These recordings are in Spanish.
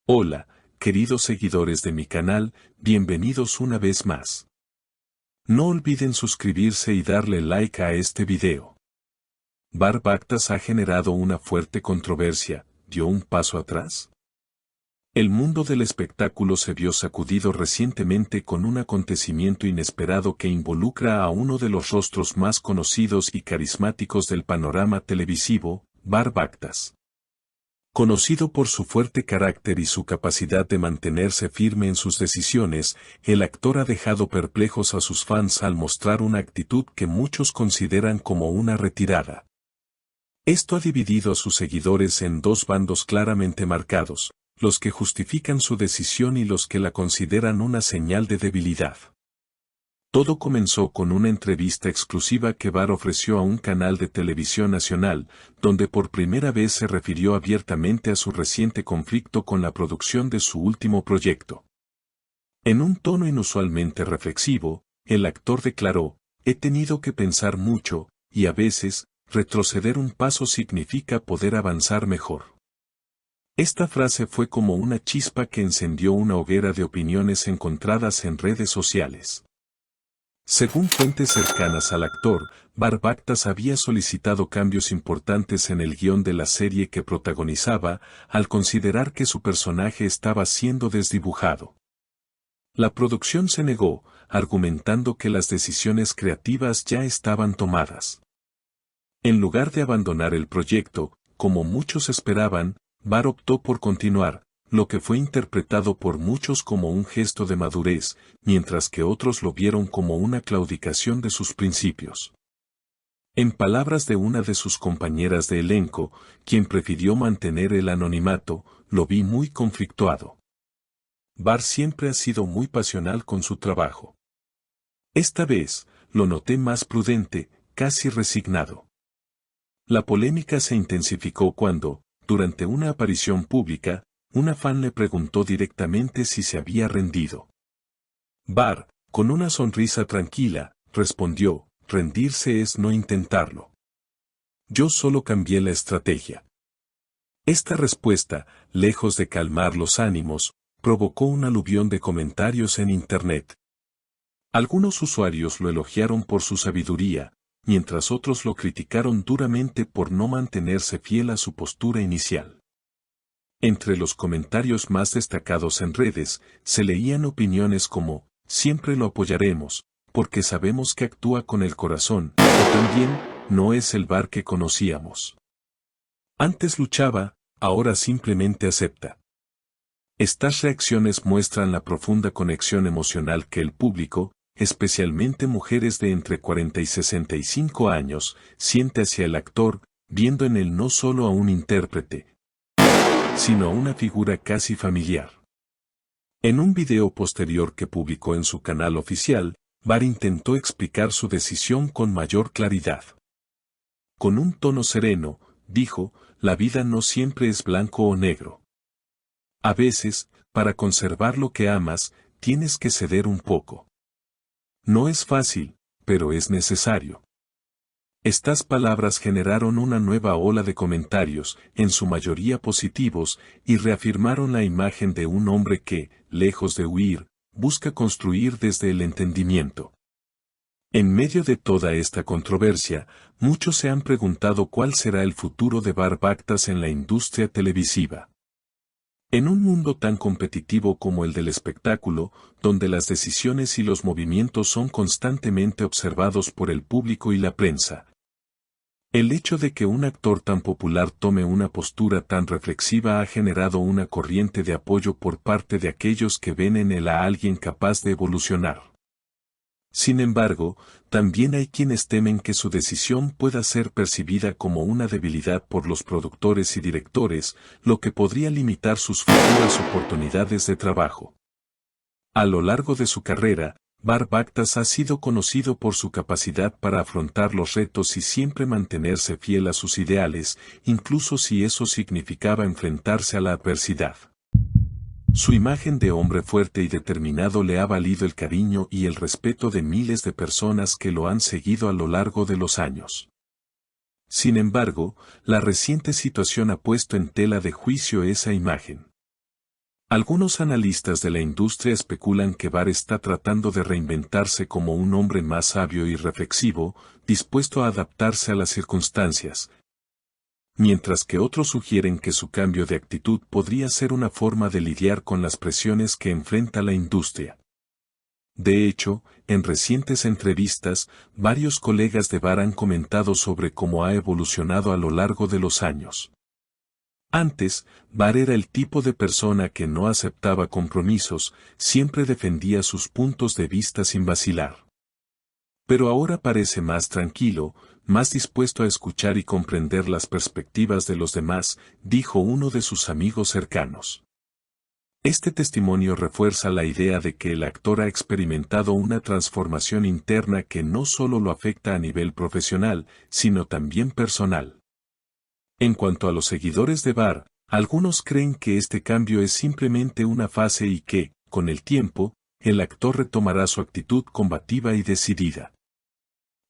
Hola, queridos seguidores de mi canal, bienvenidos una vez más. No olviden suscribirse y darle like a este video. Barb Actas ha generado una fuerte controversia, ¿dio un paso atrás? El mundo del espectáculo se vio sacudido recientemente con un acontecimiento inesperado que involucra a uno de los rostros más conocidos y carismáticos del panorama televisivo, Barb Actas. Conocido por su fuerte carácter y su capacidad de mantenerse firme en sus decisiones, el actor ha dejado perplejos a sus fans al mostrar una actitud que muchos consideran como una retirada. Esto ha dividido a sus seguidores en dos bandos claramente marcados, los que justifican su decisión y los que la consideran una señal de debilidad. Todo comenzó con una entrevista exclusiva que Barb ofreció a un canal de televisión nacional, donde por primera vez se refirió abiertamente a su reciente conflicto con la producción de su último proyecto. En un tono inusualmente reflexivo, el actor declaró: "He tenido que pensar mucho, y a veces, retroceder un paso significa poder avanzar mejor". Esta frase fue como una chispa que encendió una hoguera de opiniones encontradas en redes sociales. Según fuentes cercanas al actor, Barb Actas había solicitado cambios importantes en el guión de la serie que protagonizaba, al considerar que su personaje estaba siendo desdibujado. La producción se negó, argumentando que las decisiones creativas ya estaban tomadas. En lugar de abandonar el proyecto, como muchos esperaban, Barb optó por continuar, lo que fue interpretado por muchos como un gesto de madurez, mientras que otros lo vieron como una claudicación de sus principios. En palabras de una de sus compañeras de elenco, quien prefirió mantener el anonimato, lo vi muy conflictuado. Barb siempre ha sido muy pasional con su trabajo. Esta vez, lo noté más prudente, casi resignado. La polémica se intensificó cuando, durante una aparición pública, una fan le preguntó directamente si se había rendido. Barb, con una sonrisa tranquila, respondió: "Rendirse es no intentarlo. Yo solo cambié la estrategia". Esta respuesta, lejos de calmar los ánimos, provocó un aluvión de comentarios en Internet. Algunos usuarios lo elogiaron por su sabiduría, mientras otros lo criticaron duramente por no mantenerse fiel a su postura inicial. Entre los comentarios más destacados en redes, se leían opiniones como: "Siempre lo apoyaremos, porque sabemos que actúa con el corazón", o también: "No es el Barb que conocíamos. Antes luchaba, ahora simplemente acepta". Estas reacciones muestran la profunda conexión emocional que el público, especialmente mujeres de entre 40 y 65 años, siente hacia el actor, viendo en él no solo a un intérprete, sino a una figura casi familiar. En un video posterior que publicó en su canal oficial, Barb intentó explicar su decisión con mayor claridad. Con un tono sereno, dijo: "La vida no siempre es blanco o negro. A veces, para conservar lo que amas, tienes que ceder un poco. No es fácil, pero es necesario". Estas palabras generaron una nueva ola de comentarios, en su mayoría positivos, y reafirmaron la imagen de un hombre que, lejos de huir, busca construir desde el entendimiento. En medio de toda esta controversia, muchos se han preguntado cuál será el futuro de Barb Actas en la industria televisiva. En un mundo tan competitivo como el del espectáculo, donde las decisiones y los movimientos son constantemente observados por el público y la prensa, el hecho de que un actor tan popular tome una postura tan reflexiva ha generado una corriente de apoyo por parte de aquellos que ven en él a alguien capaz de evolucionar. Sin embargo, también hay quienes temen que su decisión pueda ser percibida como una debilidad por los productores y directores, lo que podría limitar sus futuras oportunidades de trabajo. A lo largo de su carrera, Barb Actas ha sido conocido por su capacidad para afrontar los retos y siempre mantenerse fiel a sus ideales, incluso si eso significaba enfrentarse a la adversidad. Su imagen de hombre fuerte y determinado le ha valido el cariño y el respeto de miles de personas que lo han seguido a lo largo de los años. Sin embargo, la reciente situación ha puesto en tela de juicio esa imagen. Algunos analistas de la industria especulan que Bar está tratando de reinventarse como un hombre más sabio y reflexivo, dispuesto a adaptarse a las circunstancias, mientras que otros sugieren que su cambio de actitud podría ser una forma de lidiar con las presiones que enfrenta la industria. De hecho, en recientes entrevistas, varios colegas de Bar han comentado sobre cómo ha evolucionado a lo largo de los años. Antes, Bar era el tipo de persona que no aceptaba compromisos, siempre defendía sus puntos de vista sin vacilar. Pero ahora parece más tranquilo, más dispuesto a escuchar y comprender las perspectivas de los demás, dijo uno de sus amigos cercanos. Este testimonio refuerza la idea de que el actor ha experimentado una transformación interna que no solo lo afecta a nivel profesional, sino también personal. En cuanto a los seguidores de Bar, algunos creen que este cambio es simplemente una fase y que, con el tiempo, el actor retomará su actitud combativa y decidida.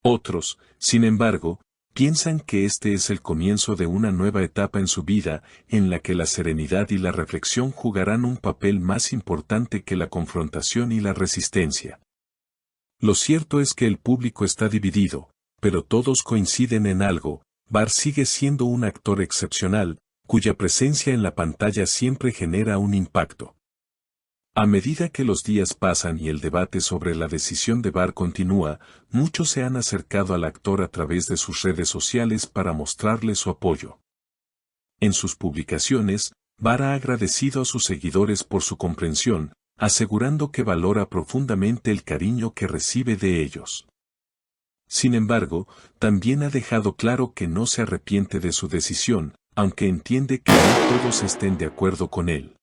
Otros, sin embargo, piensan que este es el comienzo de una nueva etapa en su vida, en la que la serenidad y la reflexión jugarán un papel más importante que la confrontación y la resistencia. Lo cierto es que el público está dividido, pero todos coinciden en algo: Bar sigue siendo un actor excepcional, cuya presencia en la pantalla siempre genera un impacto. A medida que los días pasan y el debate sobre la decisión de Bar continúa, muchos se han acercado al actor a través de sus redes sociales para mostrarle su apoyo. En sus publicaciones, Bar ha agradecido a sus seguidores por su comprensión, asegurando que valora profundamente el cariño que recibe de ellos. Sin embargo, también ha dejado claro que no se arrepiente de su decisión, aunque entiende que no todos estén de acuerdo con él.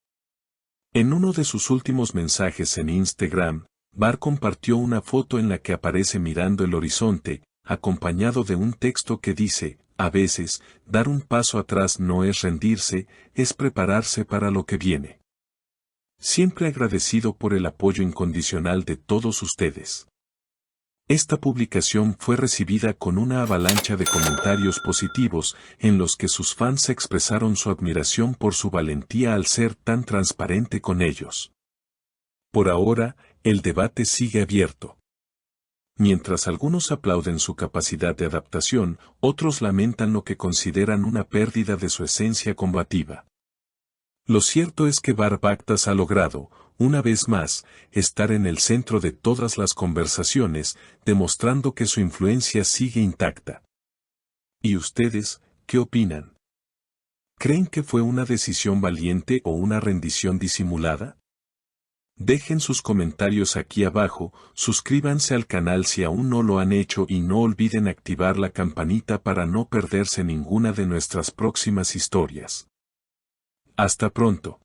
En uno de sus últimos mensajes en Instagram, Bar compartió una foto en la que aparece mirando el horizonte, acompañado de un texto que dice: a veces, dar un paso atrás no es rendirse, es prepararse para lo que viene. Siempre agradecido por el apoyo incondicional de todos ustedes. Esta publicación fue recibida con una avalancha de comentarios positivos, en los que sus fans expresaron su admiración por su valentía al ser tan transparente con ellos. Por ahora, el debate sigue abierto. Mientras algunos aplauden su capacidad de adaptación, otros lamentan lo que consideran una pérdida de su esencia combativa. Lo cierto es que Bar Baktas ha logrado, una vez más, estar en el centro de todas las conversaciones, demostrando que su influencia sigue intacta. ¿Y ustedes, qué opinan? ¿Creen que fue una decisión valiente o una rendición disimulada? Dejen sus comentarios aquí abajo, suscríbanse al canal si aún no lo han hecho y no olviden activar la campanita para no perderse ninguna de nuestras próximas historias. Hasta pronto.